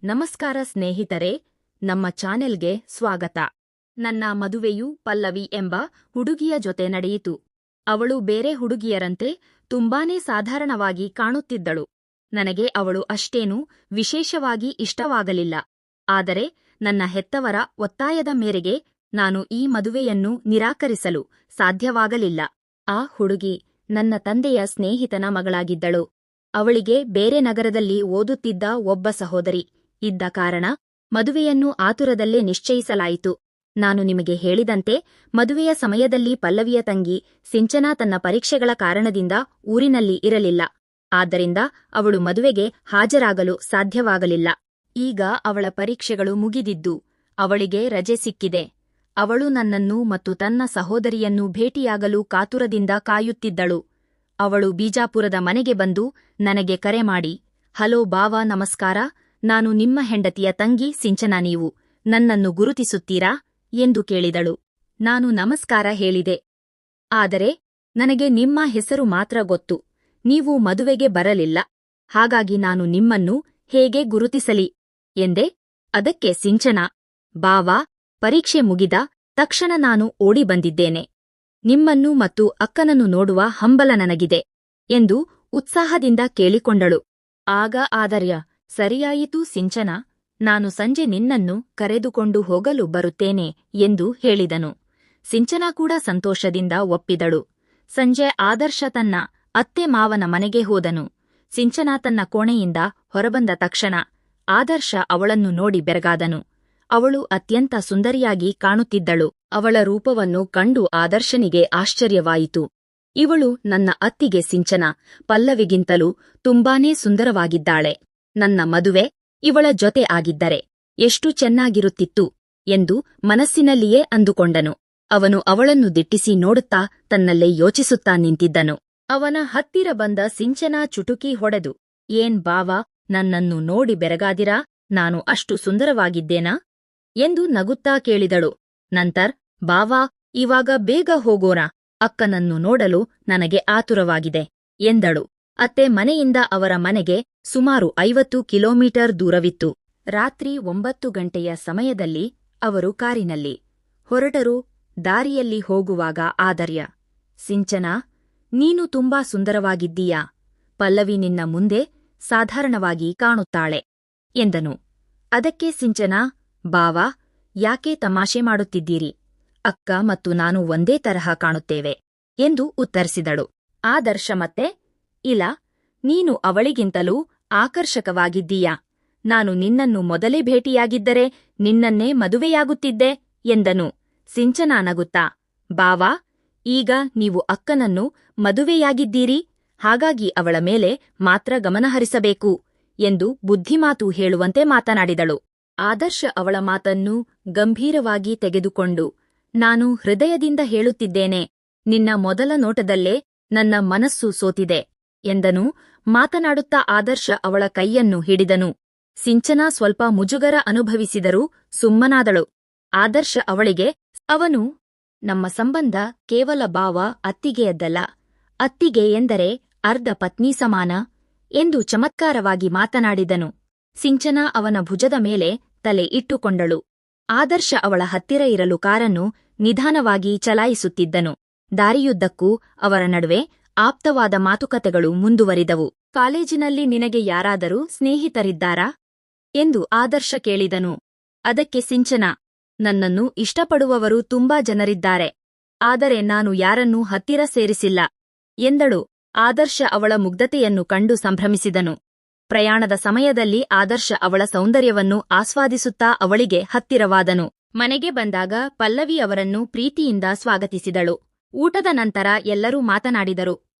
ನಮಸ್ಕಾರ ಸ್ನೇಹಿತರೆ, ನಮ್ಮ ಚಾನೆಲ್ಗೆ ಸ್ವಾಗತ. ನನ್ನ ಮದುವೆಯು ಪಲ್ಲವಿ ಎಂಬ ಹುಡುಗಿಯ ಜೊತೆ ನಡೆಯಿತು. ಅವಳು ಬೇರೆ ಹುಡುಗಿಯರಂತೆ ತುಂಬಾನೇ ಸಾಧಾರಣವಾಗಿ ಕಾಣುತ್ತಿದ್ದಳು. ನನಗೆ ಅವಳು ಅಷ್ಟೇನೂ ವಿಶೇಷವಾಗಿ ಇಷ್ಟವಾಗಲಿಲ್ಲ. ಆದರೆ ನನ್ನ ಹೆತ್ತವರ ಒತ್ತಾಯದ ಮೇರೆಗೆ ನಾನು ಈ ಮದುವೆಯನ್ನು ನಿರಾಕರಿಸಲು ಸಾಧ್ಯವಾಗಲಿಲ್ಲ. ಆ ಹುಡುಗಿ ನನ್ನ ತಂದೆಯ ಸ್ನೇಹಿತನ ಮಗಳಾಗಿದ್ದಳು. ಅವಳಿಗೆ ಬೇರೆ ನಗರದಲ್ಲಿ ಓದುತ್ತಿದ್ದ ಒಬ್ಬ ಸಹೋದರಿ ಇದ್ದ ಕಾರಣ ಮದುವೆಯನ್ನು ಆತುರದಲ್ಲೇ ನಿಶ್ಚಯಿಸಲಾಯಿತು. ನಾನು ನಿಮಗೆ ಹೇಳಿದಂತೆ ಮದುವೆಯ ಸಮಯದಲ್ಲಿ ಪಲ್ಲವಿಯ ತಂಗಿ ಸಿಂಚನಾ ತನ್ನ ಪರೀಕ್ಷೆಗಳ ಕಾರಣದಿಂದ ಊರಿನಲ್ಲಿ ಇರಲಿಲ್ಲ. ಆದ್ದರಿಂದ ಅವಳು ಮದುವೆಗೆ ಹಾಜರಾಗಲು ಸಾಧ್ಯವಾಗಲಿಲ್ಲ. ಈಗ ಅವಳ ಪರೀಕ್ಷೆಗಳು ಮುಗಿದಿದ್ದು ಅವಳಿಗೆ ರಜೆ ಸಿಕ್ಕಿದೆ. ಅವಳು ನನ್ನನ್ನು ಮತ್ತು ತನ್ನ ಸಹೋದರಿಯನ್ನು ಭೇಟಿಯಾಗಲು ಕಾತುರದಿಂದ ಕಾಯುತ್ತಿದ್ದಳು. ಅವಳು ಬಿಜಾಪುರದ ಮನೆಗೆ ಬಂದು ನನಗೆ ಕರೆ ಮಾಡಿ, ಹಲೋ ಬಾವಾ, ನಮಸ್ಕಾರ, ನಾನು ನಿಮ್ಮ ಹೆಂಡತಿಯ ತಂಗಿ ಸಿಂಚನಾ, ನೀವು ನನ್ನನ್ನು ಗುರುತಿಸುತ್ತೀರಾ ಎಂದು ಕೇಳಿದಳು. ನಾನು ನಮಸ್ಕಾರ ಹೇಳಿದೆ. ಆದರೆ ನನಗೆ ನಿಮ್ಮ ಹೆಸರು ಮಾತ್ರ ಗೊತ್ತು. ನೀವು ಮದುವೆಗೆ ಬರಲಿಲ್ಲ. ಹಾಗಾಗಿ ನಾನು ನಿಮ್ಮನ್ನು ಹೇಗೆ ಗುರುತಿಸಲಿ ಎಂದೆ. ಅದಕ್ಕೆ ಸಿಂಚನಾ, ಬಾವಾ, ಪರೀಕ್ಷೆ ಮುಗಿದ ತಕ್ಷಣ ನಾನು ಓಡಿ ಬಂದಿದ್ದೇನೆ. ನಿಮ್ಮನ್ನು ಮತ್ತು ಅಕ್ಕನನ್ನು ನೋಡುವ ಹಂಬಲ ನನಗಿದೆ ಎಂದು ಉತ್ಸಾಹದಿಂದ ಕೇಳಿಕೊಂಡಳು. ಆಗ ಆದರ್ಯ, ಸರಿಯಾಯಿತು ಸಿಂಚನಾ, ನಾನು ಸಂಜೆ ನಿನ್ನನ್ನು ಕರೆದುಕೊಂಡು ಹೋಗಲು ಬರುತ್ತೇನೆ ಎಂದು ಹೇಳಿದನು. ಸಿಂಚನಾ ಕೂಡ ಸಂತೋಷದಿಂದ ಒಪ್ಪಿದಳು. ಸಂಜೆ ಆದರ್ಶ ತನ್ನ ಅತ್ತೆ ಮಾವನ ಮನೆಗೆ ಹೋದನು. ಸಿಂಚನಾ ತನ್ನ ಕೋಣೆಯಿಂದ ಹೊರಬಂದ ತಕ್ಷಣ ಆದರ್ಶ ಅವಳನ್ನು ನೋಡಿ ಬೆರಗಾದನು. ಅವಳು ಅತ್ಯಂತ ಸುಂದರಿಯಾಗಿ ಕಾಣುತ್ತಿದ್ದಳು. ಅವಳ ರೂಪವನ್ನು ಕಂಡು ಆದರ್ಶನಿಗೆ ಆಶ್ಚರ್ಯವಾಯಿತು. ಇವಳು ನನ್ನ ಅತ್ತಿಗೆ ಸಿಂಚನಾ, ಪಲ್ಲವಿಗಿಂತಲೂ ತುಂಬಾನೇ ಸುಂದರವಾಗಿದ್ದಾಳೆ. ನನ್ನ ಮದುವೆ ಇವಳ ಜೊತೆ ಆಗಿದ್ದರೆ ಎಷ್ಟು ಚೆನ್ನಾಗಿರುತ್ತಿತ್ತು ಎಂದು ಮನಸ್ಸಿನಲ್ಲಿಯೇ ಅಂದುಕೊಂಡನು. ಅವನು ಅವಳನ್ನು ದಿಟ್ಟಿಸಿ ನೋಡುತ್ತಾ ತನ್ನಲ್ಲೇ ಯೋಚಿಸುತ್ತಾ ನಿಂತಿದ್ದನು. ಅವನ ಹತ್ತಿರ ಬಂದ ಸಿಂಚನಾ ಚುಟುಕಿ ಹೊಡೆದು, ಏನ್ ಬಾವಾ, ನನ್ನನ್ನು ನೋಡಿ ಬೆರಗಾದಿರಾ? ನಾನು ಅಷ್ಟು ಸುಂದರವಾಗಿದ್ದೇನಾ ಎಂದು ನಗುತ್ತಾ ಕೇಳಿದಳು. ನಂತರ, ಬಾವಾ, ಇವಾಗ ಬೇಗ ಹೋಗೋಣ, ಅಕ್ಕನನ್ನು ನೋಡಲು ನನಗೆ ಆತುರವಾಗಿದೆ ಎಂದಳು. ಅತ್ತೆ ಮನೆಯಿಂದ ಅವರ ಮನೆಗೆ ಸುಮಾರು 50 ಕಿಲೋಮೀಟರ್ ದೂರವಿತ್ತು. ರಾತ್ರಿ 9 ಗಂಟೆಯ ಸಮಯದಲ್ಲಿ ಅವರು ಕಾರಿನಲ್ಲಿ ಹೊರಟರು. ದಾರಿಯಲ್ಲಿ ಹೋಗುವಾಗ ಆದರ್ಯ, ಸಿಂಚನಾ, ನೀನು ತುಂಬಾ ಸುಂದರವಾಗಿದ್ದೀಯಾ. ಪಲ್ಲವಿ ನಿನ್ನ ಮುಂದೆ ಸಾಧಾರಣವಾಗಿ ಕಾಣುತ್ತಾಳೆ ಎಂದನು. ಅದಕ್ಕೆ ಸಿಂಚನಾ, ಬಾವಾ, ಯಾಕೆ ತಮಾಷೆ ಮಾಡುತ್ತಿದ್ದೀರಿ? ಅಕ್ಕ ಮತ್ತು ನಾನು ಒಂದೇ ತರಹ ಕಾಣುತ್ತೇವೆ ಎಂದು ಉತ್ತರಿಸಿದಳು. ಆದರ್ಶ ಮತ್ತೆ, ಇಲ್ಲ, ನೀನು ಅವಳಿಗಿಂತಲೂ ಆಕರ್ಷಕವಾಗಿದ್ದೀಯಾ. ನಾನು ನಿನ್ನನ್ನು ಮೊದಲೇ ಭೇಟಿಯಾಗಿದ್ದರೆ ನಿನ್ನನ್ನೇ ಮದುವೆಯಾಗುತ್ತಿದ್ದೆ ಎಂದನು. ಸಿಂಚನಾ ನಗುತ್ತಾ, ಬಾವಾ, ಈಗ ನೀವು ಅಕ್ಕನನ್ನು ಮದುವೆಯಾಗಿದ್ದೀರಿ, ಹಾಗಾಗಿ ಅವಳ ಮೇಲೆ ಮಾತ್ರ ಗಮನಹರಿಸಬೇಕು ಎಂದು ಬುದ್ಧಿಮಾತು ಹೇಳುವಂತೆ ಮಾತನಾಡಿದಳು. ಆದರ್ಶ ಅವಳ ಮಾತನ್ನು ಗಂಭೀರವಾಗಿ ತೆಗೆದುಕೊಂಡು, ನಾನು ಹೃದಯದಿಂದ ಹೇಳುತ್ತಿದ್ದೇನೆ, ನಿನ್ನ ಮೊದಲ ನೋಟದಲ್ಲೇ ನನ್ನ ಮನಸ್ಸು ಸೋತಿದೆ ಎಂದನು. ಮಾತನಾಡುತ್ತಾ ಆದರ್ಶ ಅವಳ ಕೈಯನ್ನು ಹಿಡಿದನು. ಸಿಂಚನಾ ಸ್ವಲ್ಪ ಮುಜುಗರ ಅನುಭವಿಸಿದರೂ ಸುಮ್ಮನಾದಳು. ಆದರ್ಶ ಅವಳಿಗೆ, ಅವನು ನಮ್ಮ ಸಂಬಂಧ ಕೇವಲ ಬಾವ ಅತ್ತಿಗೆಯದ್ದಲ್ಲ, ಅತ್ತಿಗೆ ಎಂದರೆ ಅರ್ಧ ಪತ್ನಿ ಸಮಾನ ಎಂದು ಚಮತ್ಕಾರವಾಗಿ ಮಾತನಾಡಿದನು. ಸಿಂಚನಾ ಅವನ ಭುಜದ ಮೇಲೆ ತಲೆ ಇಟ್ಟುಕೊಂಡಳು. ಆದರ್ಶ ಅವಳ ಹತ್ತಿರ ಇರಲು ಕಾರನ್ನು ನಿಧಾನವಾಗಿ ಚಲಾಯಿಸುತ್ತಿದ್ದನು. ದಾರಿಯುದ್ದಕ್ಕೂ ಅವರ ನಡುವೆ ಆಪ್ತವಾದ ಮಾತುಕತೆಗಳು ಮುಂದುವರಿದವು. ಕಾಲೇಜಿನಲ್ಲಿ ನಿನಗೆ ಯಾರಾದರೂ ಸ್ನೇಹಿತರಿದ್ದಾರಾ ಎಂದು ಆದರ್ಶ ಕೇಳಿದನು. ಅದಕ್ಕೆ ಸಿಂಚನಾ, ನನ್ನನ್ನು ಇಷ್ಟಪಡುವವರು ತುಂಬಾ ಜನರಿದ್ದಾರೆ, ಆದರೆ ನಾನು ಯಾರನ್ನೂ ಹತ್ತಿರ ಸೇರಿಸಿಲ್ಲ ಎಂದಳು. ಆದರ್ಶ ಅವಳ ಮುಗ್ಧತೆಯನ್ನು ಕಂಡು ಸಂಭ್ರಮಿಸಿದನು. ಪ್ರಯಾಣದ ಸಮಯದಲ್ಲಿ ಆದರ್ಶ ಅವಳ ಸೌಂದರ್ಯವನ್ನು ಆಸ್ವಾದಿಸುತ್ತಾ ಅವಳಿಗೆ ಹತ್ತಿರವಾದನು. ಮನೆಗೆ ಬಂದಾಗ ಪಲ್ಲವಿ ಅವರನ್ನು ಪ್ರೀತಿಯಿಂದ ಸ್ವಾಗತಿಸಿದಳು. ಊಟದ ನಂತರ ಎಲ್ಲರೂ ಮಾತನಾಡಿದರು.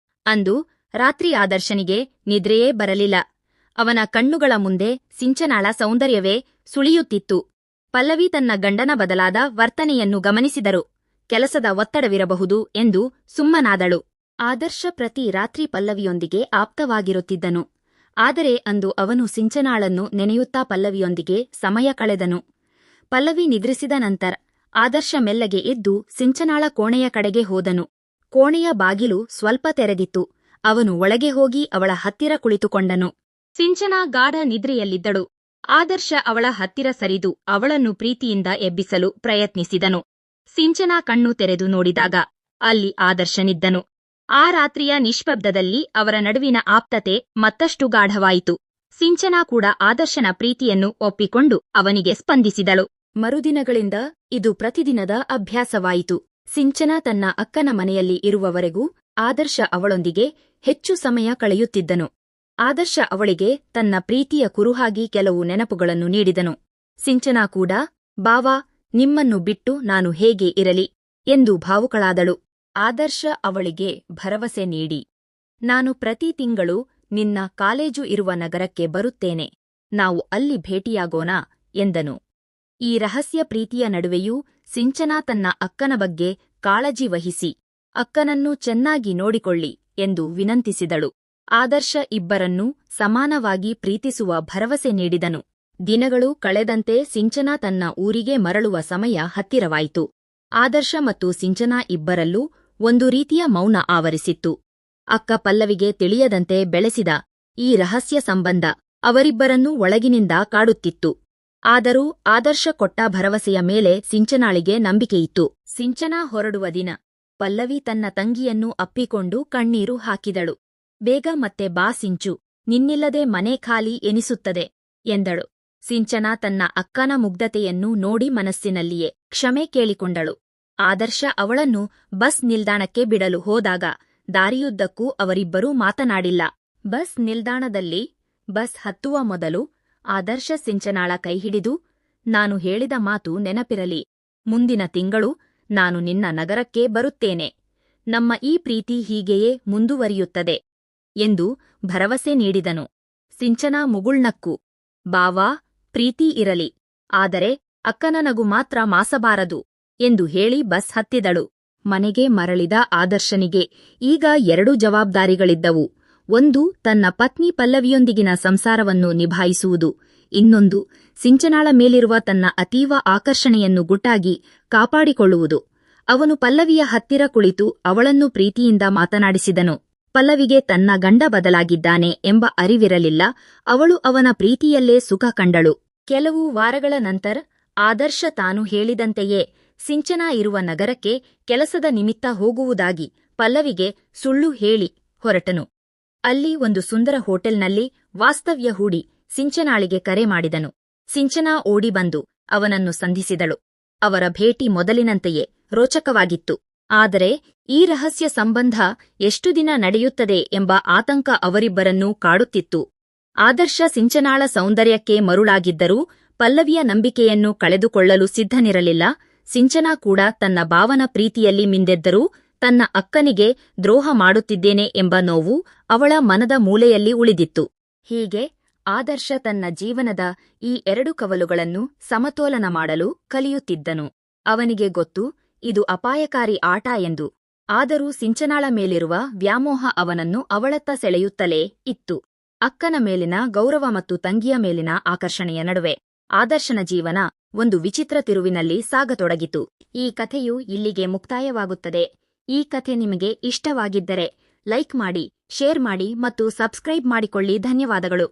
ಅಂದು ರಾತ್ರಿ ಆದರ್ಶನಿಗೆ ನಿದ್ರೆಯೇ ಬರಲಿಲ್ಲ. ಅವನ ಕಣ್ಣುಗಳ ಮುಂದೆ ಸಿಂಚನಾಳ ಸೌಂದರ್ಯವೇ ಸುಳಿಯುತ್ತಿತ್ತು. ಪಲ್ಲವಿ ತನ್ನ ಗಂಡನ ಬದಲಾದ ವರ್ತನೆಯನ್ನು ಗಮನಿಸಿದರು. ಕೆಲಸದ ಒತ್ತಡವಿರಬಹುದು ಎಂದು ಸುಮ್ಮನಾದಳು. ಆದರ್ಶ ಪ್ರತಿ ರಾತ್ರಿ ಪಲ್ಲವಿಯೊಂದಿಗೆ ಆಪ್ತವಾಗಿರುತ್ತಿದ್ದನು. ಆದರೆ ಅಂದು ಅವನು ಸಿಂಚನಾಳನ್ನು ನೆನೆಯುತ್ತಾ ಪಲ್ಲವಿಯೊಂದಿಗೆ ಸಮಯ ಕಳೆದನು. ಪಲ್ಲವಿ ನಿದ್ರಿಸಿದ ನಂತರ ಆದರ್ಶ ಮೆಲ್ಲಗೆ ಎದ್ದು ಸಿಂಚನಾಳ ಕೋಣೆಯ ಕಡೆಗೆ ಹೋದನು. ಕೋಣೆಯ ಬಾಗಿಲು ಸ್ವಲ್ಪ ತೆರೆದಿತ್ತು. ಅವನು ಒಳಗೆ ಹೋಗಿ ಅವಳ ಹತ್ತಿರ ಕುಳಿತುಕೊಂಡನು. ಸಿಂಚನಾ ಗಾಢ ನಿದ್ರೆಯಲ್ಲಿದ್ದಳು. ಆದರ್ಶ ಅವಳ ಹತ್ತಿರ ಸರಿದು ಅವಳನ್ನು ಪ್ರೀತಿಯಿಂದ ಎಬ್ಬಿಸಲು ಪ್ರಯತ್ನಿಸಿದನು. ಸಿಂಚನಾ ಕಣ್ಣು ತೆರೆದು ನೋಡಿದಾಗ ಅಲ್ಲಿ ಆದರ್ಶನಿದ್ದನು. ಆ ರಾತ್ರಿಯ ನಿಶ್ಶಬ್ದದಲ್ಲಿ ಅವರ ನಡುವಿನ ಆಪ್ತತೆ ಮತ್ತಷ್ಟು ಗಾಢವಾಯಿತು. ಸಿಂಚನಾ ಕೂಡ ಆದರ್ಶನ ಪ್ರೀತಿಯನ್ನು ಒಪ್ಪಿಕೊಂಡು ಅವನಿಗೆ ಸ್ಪಂದಿಸಿದಳು. ಮರುದಿನಗಳಿಂದ ಇದು ಪ್ರತಿದಿನದ ಅಭ್ಯಾಸವಾಯಿತು. ಸಿಂಚನಾ ತನ್ನ ಅಕ್ಕನ ಮನೆಯಲ್ಲಿ ಇರುವವರೆಗೂ ಆದರ್ಶ ಅವಳೊಂದಿಗೆ ಹೆಚ್ಚು ಸಮಯ ಕಳೆಯುತ್ತಿದ್ದನು. ಆದರ್ಶ ಅವಳಿಗೆ ತನ್ನ ಪ್ರೀತಿಯ ಕುರುಹಾಗಿ ಕೆಲವು ನೆನಪುಗಳನ್ನು ನೀಡಿದನು. ಸಿಂಚನಾ ಕೂಡ, ಬಾವಾ, ನಿಮ್ಮನ್ನು ಬಿಟ್ಟು ನಾನು ಹೇಗೆ ಇರಲಿ ಎಂದು ಭಾವುಕಳಾದಳು. ಆದರ್ಶ ಅವಳಿಗೆ ಭರವಸೆ ನೀಡಿ, ನಾನು ಪ್ರತಿ ತಿಂಗಳು ನಿನ್ನ ಕಾಲೇಜು ಇರುವ ನಗರಕ್ಕೆ ಬರುತ್ತೇನೆ, ನಾವು ಅಲ್ಲಿ ಭೇಟಿಯಾಗೋಣ ಎಂದನು. ಈ ರಹಸ್ಯ ಪ್ರೀತಿಯ ನಡುವೆಯೂ ಸಿಂಚನಾ ತನ್ನ ಅಕ್ಕನ ಬಗ್ಗೆ ಕಾಳಜಿ ವಹಿಸಿ ಅಕ್ಕನನ್ನು ಚೆನ್ನಾಗಿ ನೋಡಿಕೊಳ್ಳಿ ಎಂದು ವಿನಂತಿಸಿದಳು. ಆದರ್ಶ ಇಬ್ಬರನ್ನೂ ಸಮಾನವಾಗಿ ಪ್ರೀತಿಸುವ ಭರವಸೆ ನೀಡಿದನು. ದಿನಗಳು ಕಳೆದಂತೆ ಸಿಂಚನಾ ತನ್ನ ಊರಿಗೆ ಮರಳುವ ಸಮಯ ಹತ್ತಿರವಾಯಿತು. ಆದರ್ಶ ಮತ್ತು ಸಿಂಚನಾ ಇಬ್ಬರಲ್ಲೂ ಒಂದು ರೀತಿಯ ಮೌನ ಆವರಿಸಿತ್ತು. ಅಕ್ಕ ಪಲ್ಲವಿಗೆ ತಿಳಿಯದಂತೆ ಬೆಳೆಸಿದ ಈ ರಹಸ್ಯ ಸಂಬಂಧ ಅವರಿಬ್ಬರನ್ನೂ ಒಳಗಿನಿಂದ ಕಾಡುತ್ತಿತ್ತು. ಆದರೂ ಆದರ್ಶ ಕೊಟ್ಟ ಭರವಸೆಯ ಮೇಲೆ ಸಿಂಚನಾಳಿಗೆ ನಂಬಿಕೆಯಿತ್ತು. ಸಿಂಚನಾ ಹೊರಡುವ ದಿನ ಪಲ್ಲವಿ ತನ್ನ ತಂಗಿಯನ್ನು ಅಪ್ಪಿಕೊಂಡು ಕಣ್ಣೀರು ಹಾಕಿದಳು. ಬೇಗ ಮತ್ತೆ ಬಾ ಸಿಂಚು, ನಿನ್ನಿಲ್ಲದೆ ಮನೆ ಖಾಲಿ ಎನಿಸುತ್ತದೆ ಎಂದಳು. ಸಿಂಚನಾ ತನ್ನ ಅಕ್ಕನ ಮುಗ್ಧತೆಯನ್ನು ನೋಡಿ ಮನಸ್ಸಿನಲ್ಲಿಯೇ ಕ್ಷಮೆ ಕೇಳಿಕೊಂಡಳು. ಆದರ್ಶ ಅವಳನ್ನು ಬಸ್ ನಿಲ್ದಾಣಕ್ಕೆ ಬಿಡಲು ಹೋದಾಗ ದಾರಿಯುದ್ದಕ್ಕೂ ಅವರಿಬ್ಬರೂ ಮಾತನಾಡಿಲ್ಲ. ಬಸ್ ನಿಲ್ದಾಣದಲ್ಲಿ ಬಸ್ ಹತ್ತುವ ಮೊದಲು ಆದರ್ಶ ಸಿಂಚನಾಳ ಕೈಹಿಡಿದು, ನಾನು ಹೇಳಿದ ಮಾತು ನೆನಪಿರಲಿ, ಮುಂದಿನ ತಿಂಗಳು ನಾನು ನಿನ್ನ ನಗರಕ್ಕೆ ಬರುತ್ತೇನೆ, ನಮ್ಮ ಈ ಪ್ರೀತಿ ಹೀಗೆಯೇ ಮುಂದುವರಿಯುತ್ತದೆ ಎಂದು ಭರವಸೆ ನೀಡಿದನು. ಸಿಂಚನಾ ಮುಗುಳ್ನಕ್ಕು, ಬಾವಾ, ಪ್ರೀತಿ ಇರಲಿ, ಆದರೆ ಅಕ್ಕನ ನಗು ಮಾತ್ರ ಮಾಸಬಾರದು ಎಂದು ಹೇಳಿ ಬಸ್ ಹತ್ತಿದಳು. ಮನೆಗೆ ಮರಳಿದ ಆದರ್ಶನಿಗೆ ಈಗ 2 ಜವಾಬ್ದಾರಿಗಳಿದ್ದವು. ಒಂದು, ತನ್ನ ಪತ್ನಿ ಪಲ್ಲವಿಯೊಂದಿಗಿನ ಸಂಸಾರವನ್ನು ನಿಭಾಯಿಸುವುದು. ಇನ್ನೊಂದು, ಸಿಂಚನಾಳ ಮೇಲಿರುವ ತನ್ನ ಅತೀವ ಆಕರ್ಷಣೆಯನ್ನು ಗುಟ್ಟಾಗಿ ಕಾಪಾಡಿಕೊಳ್ಳುವುದು. ಅವನು ಪಲ್ಲವಿಯ ಹತ್ತಿರ ಕುಳಿತು ಅವಳನ್ನು ಪ್ರೀತಿಯಿಂದ ಮಾತನಾಡಿಸಿದನು. ಪಲ್ಲವಿಗೆ ತನ್ನ ಗಂಡ ಬದಲಾಗಿದ್ದಾನೆ ಎಂಬ ಅರಿವಿರಲಿಲ್ಲ. ಅವಳು ಅವನ ಪ್ರೀತಿಯಲ್ಲೇ ಸುಖ ಕಂಡಳು. ಕೆಲವು ವಾರಗಳ ನಂತರ ಆದರ್ಶ ತಾನು ಹೇಳಿದಂತೆಯೇ ಸಿಂಚನಾ ಇರುವ ನಗರಕ್ಕೆ ಕೆಲಸದ ನಿಮಿತ್ತ ಹೋಗುವುದಾಗಿ ಪಲ್ಲವಿಗೆ ಸುಳ್ಳು ಹೇಳಿ ಹೊರಟನು. ಅಲ್ಲಿ ಒಂದು ಸುಂದರ ಹೋಟೆಲ್ನಲ್ಲಿ ವಾಸ್ತವ್ಯ ಹೂಡಿ ಸಿಂಚನಾಳಿಗೆ ಕರೆ ಮಾಡಿದನು. ಸಿಂಚನಾ ಓಡಿ ಬಂದು ಅವನನ್ನು ಸಂಧಿಸಿದಳು. ಅವರ ಭೇಟಿ ಮೊದಲಿನಂತೆಯೇ ರೋಚಕವಾಗಿತ್ತು. ಆದರೆ ಈ ರಹಸ್ಯ ಸಂಬಂಧ ಎಷ್ಟು ದಿನ ನಡೆಯುತ್ತದೆ ಎಂಬ ಆತಂಕ ಅವರಿಬ್ಬರನ್ನೂ ಕಾಡುತ್ತಿತ್ತು. ಆದರ್ಶ ಸಿಂಚನಾಳ ಸೌಂದರ್ಯಕ್ಕೆ ಮರುಳಾಗಿದ್ದರೂ ಪಲ್ಲವಿಯ ನಂಬಿಕೆಯನ್ನು ಕಳೆದುಕೊಳ್ಳಲು ಸಿದ್ಧನಿರಲಿಲ್ಲ. ಸಿಂಚನಾ ಕೂಡ ತನ್ನ ಭಾವನ ಪ್ರೀತಿಯಲ್ಲಿ ಮಿಂದೆದ್ದರೂ ತನ್ನ ಅಕ್ಕನಿಗೆ ದ್ರೋಹ ಮಾಡುತ್ತಿದ್ದೇನೆ ಎಂಬ ನೋವು ಅವಳ ಮನದ ಮೂಲೆಯಲ್ಲಿ ಉಳಿದಿತ್ತು. ಹೀಗೆ ಆದರ್ಶ ತನ್ನ ಜೀವನದ ಈ 2 ಕವಲುಗಳನ್ನು ಸಮತೋಲನ ಮಾಡಲು ಕಲಿಯುತ್ತಿದ್ದನು. ಅವನಿಗೆ ಗೊತ್ತು, ಇದು ಅಪಾಯಕಾರಿ ಆಟ ಎಂದು. ಆದರೂ ಸಿಂಚನಾಳ ಮೇಲಿರುವ ವ್ಯಾಮೋಹ ಅವನನ್ನು ಅವಳತ್ತ ಸೆಳೆಯುತ್ತಲೇ ಇತ್ತು. ಅಕ್ಕನ ಮೇಲಿನ ಗೌರವ ಮತ್ತು ತಂಗಿಯ ಮೇಲಿನ ಆಕರ್ಷಣೆಯ ನಡುವೆ ಆದರ್ಶನ ಜೀವನ ಒಂದು ವಿಚಿತ್ರ ತಿರುವಿನಲ್ಲಿ ಸಾಗತೊಡಗಿತು. ಈ ಕಥೆಯು ಇಲ್ಲಿಗೆ ಮುಕ್ತಾಯವಾಗುತ್ತದೆ. ಈ ಕಥೆ ನಿಮಗೆ ಇಷ್ಟವಾಗಿದ್ದರೆ ಲೈಕ್ ಮಾಡಿ, ಶೇರ್ ಮಾಡಿ ಮತ್ತು ಸಬ್ಸ್ಕ್ರೈಬ್ ಮಾಡಿಕೊಳ್ಳಿ. ಧನ್ಯವಾದಗಳು.